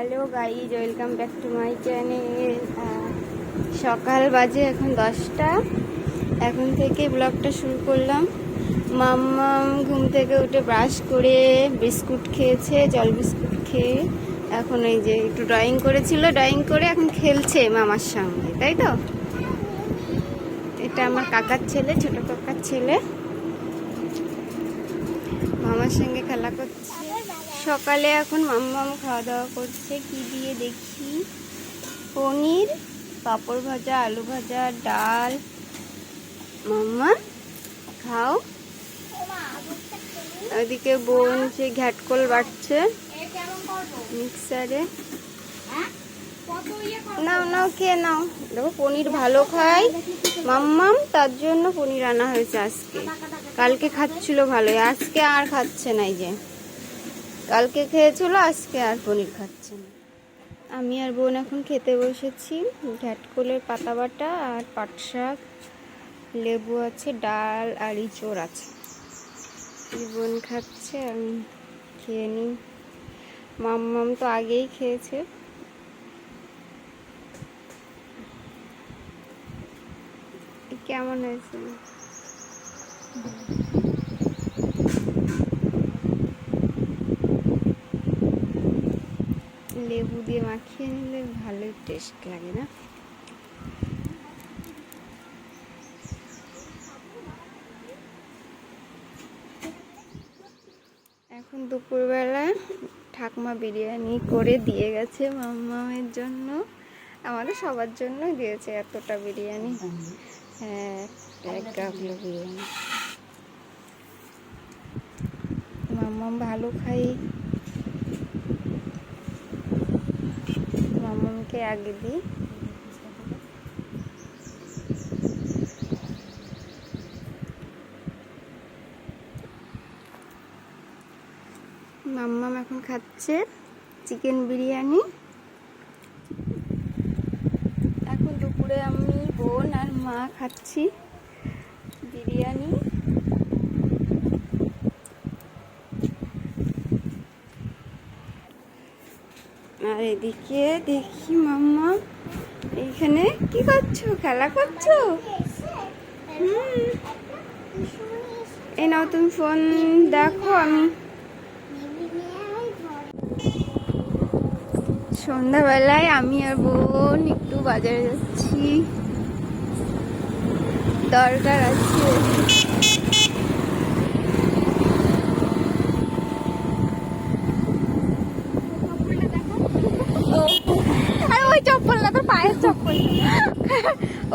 Hello guys, welcome back to my channel. সকাল বাজে এখন 10টা। এখন থেকে ব্লগটা শুরু করলাম। মাম্মাম ঘুম থেকে উঠে ব্রাশ করে বিস্কুট খেয়েছে, জল বিস্কুট খেয়ে এখন এই যে একটু ড্রয়িং করেছিল, ড্রয়িং করে এখন খেলছে মামার সঙ্গে, তাই তো? এটা আমার কাকার ছেলে, ছোট কাকার ছেলে, মামার সঙ্গে খেলা করছে। সকালে এখন মাম্মাম খাওয়া দাওয়া করছে। কি দিয়ে দেখি, পনির, পাঁপড় ভাজা, আলু ভাজা, ডাল। মাম্মা খাও। ওদিকে বোন সে ঘ্যাটকল বাটছে মিক্সারে। নাও নাও, খেয়ে নাও। দেখো পনির ভালো খাই মাম্মাম, তার জন্য পনির আনা হয়েছে আজকে। কালকে খাচ্ছিল ভালোই, আজকে আর খাচ্ছে না। এই যে কালকে খেয়েছিল, আজকে আর পনির খাচ্ছে না। আমি আর বোন এখন খেতে বসেছি। ঘ্যাটকলের পাতা বাটা আর পাট শাক, লেবু আছে, ডাল আর ইঁচড় আছে। বোন খাচ্ছে, আমি খেয়ে নিই। মাম্মাম তো আগেই খেয়েছে। কেমন হয়েছে? লেবু দিয়ে মাখিয়ে নিলে ভালোই টেস্ট লাগে না? এখন দুপুরবেলা ঠাকুমা বিরিয়ানি করে দিয়ে গেছে মাম্মামের জন্য, আমাদের সবার জন্যই দিয়েছে এতটা বিরিয়ানি। হ্যাঁ, 1 গাবলা বিরিয়ানি। মাম্মাম ভালো খাই, মাম্মামকে আগে দিই। মাম্মাম এখন খাচ্ছে চিকেন বিরিয়ানি। এখন দুপুরে আমি, বোন আর মা খাচ্ছি বিরিয়ানি। আর এদিকে দেখি মাম্মা এইখানে কি করছো? খেলা করছো? এই নাও তুমি ফোন দেখো। আমি সন্ধ্যাবেলায় আমি আর বোন একটু বাজারে যাচ্ছি, দরকার আছে। ওই চপ্পল না, তোর পায়ের চপ্পল।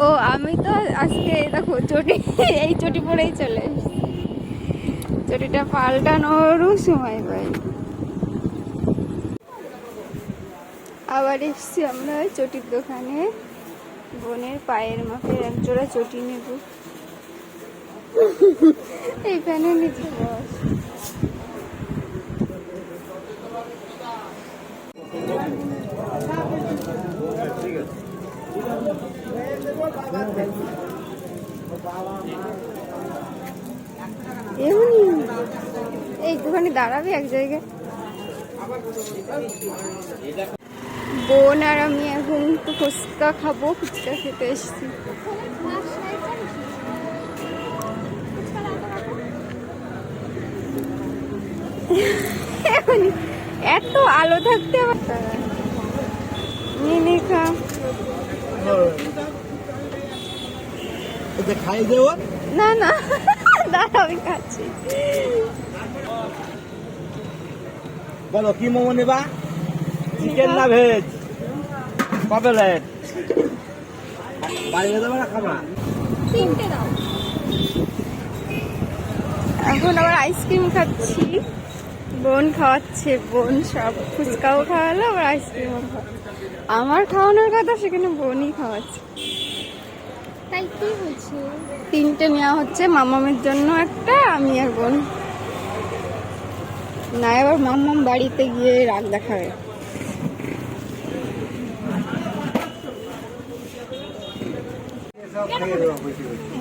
ও আমি তো আজকে দেখো চটি, এই চটি পরেই চলে এসেছি। চটিটা পাল্টানোরও সময় পাই। আবার এসছি আমরা ওই চটির দোকানে, বোনের পায়ের মাপের একজোড়া চটি নেব। এইখানে নিচে বস। এমনি একটুখানি দাঁড়াবি এক জায়গায়। বোন আর আমি এখন একটু ফুচকা খাবো, ফুচকা খেতে এসেছি। এখন এত আলো থাকতে নিয়ে খা। খাই দেব না না, দাঁড়া আমি খাচ্ছি। বলো কি মোমো নেবা? চিকেন না ভেজ? কবে প্লেট? বাইরে দেবে না খাবে? 3টে দাও। এখন আবার আইসক্রিম খাচ্ছি, বোন খাওয়াচ্ছে। বোন সব ফুচকাও খাওয়ালো, আবার আইসক্রিমও খাওয়াচ্ছে। আমার খাওয়ানোর কথা, সেখানে বোনই খাওয়াচ্ছে। তাই কি হয়েছে? 3টে নেওয়া হচ্ছে, মামামের জন্য একটা, আমি আর বোন। না এবার মাম্মাম বাড়িতে গিয়ে রাগ দেখাবে।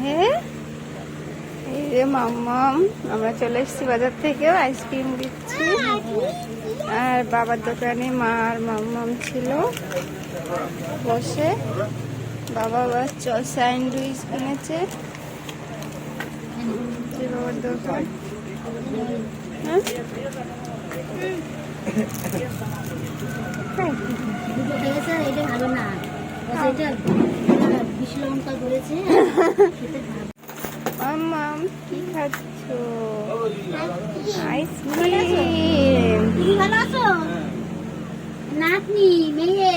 হ্যাঁ, এই যে মাম্মাম, আমরা চলে এসেছি বাজার থেকে, আইসক্রিম দিচ্ছি। আর বাবার দোকানে মা আর মাম্মাম ছিল বসে। বাবা আবার স্যান্ডউইচ কিনেছে। যে বাবার দোকান, হ্যাঁ এটা ভালো না, এটা বেশি লঙ্কা করেছে। মাম্মাম কি খাচ্ছ? আইসক্রিম। তুমি ভালো আছো? নাতনি মেয়ে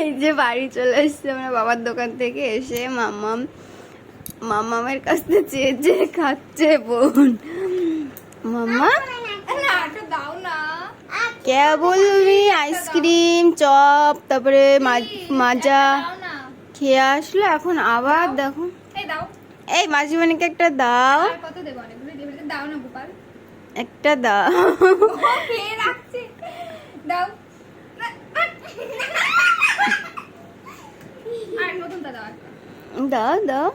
এই যে বাড়ি চলে এসছে আমরা বাবার দোকান থেকে এসে, মাম্মামের কাছ থেকে চেয়ে চেয়ে খাচ্ছে বোন। মাম্মা দাও না। কে বলবি? আইসক্রিম, চপ, তারপরে মাজা খেয়ে আসলো, এখন আবার দেখো। এই মাঝিমানিকে একটা দাও, কত দেবো? অনেকগুলো দেবে, দাও না গোপাল। একটা দাও। খেয়ে রাখছি, দাও। আর নতুনটা দাও একটা। দাও দাও,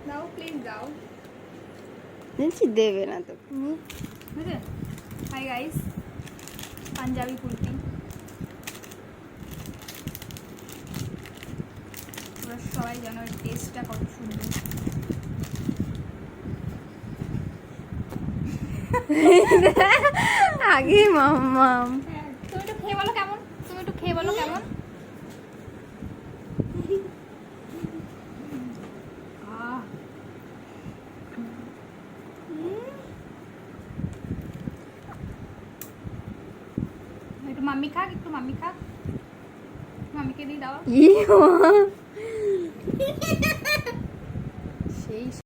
দাও প্লিজ দাও। বলছি দেবে না তো। বুঝলে? Hi guys, Punjabi kurti. তোমরা সবাই জানো এর টেস্টটা কত সুন্দর। আগে মাম্মাম তুমি একটু খেয়ে বলো কেমন, তুমি একটু খেয়ে বলো কেমন। আহ, একটু মাম্মি খাক, একটু মাম্মি খাক, মাম্মিকে দিয়ে দাও। সেই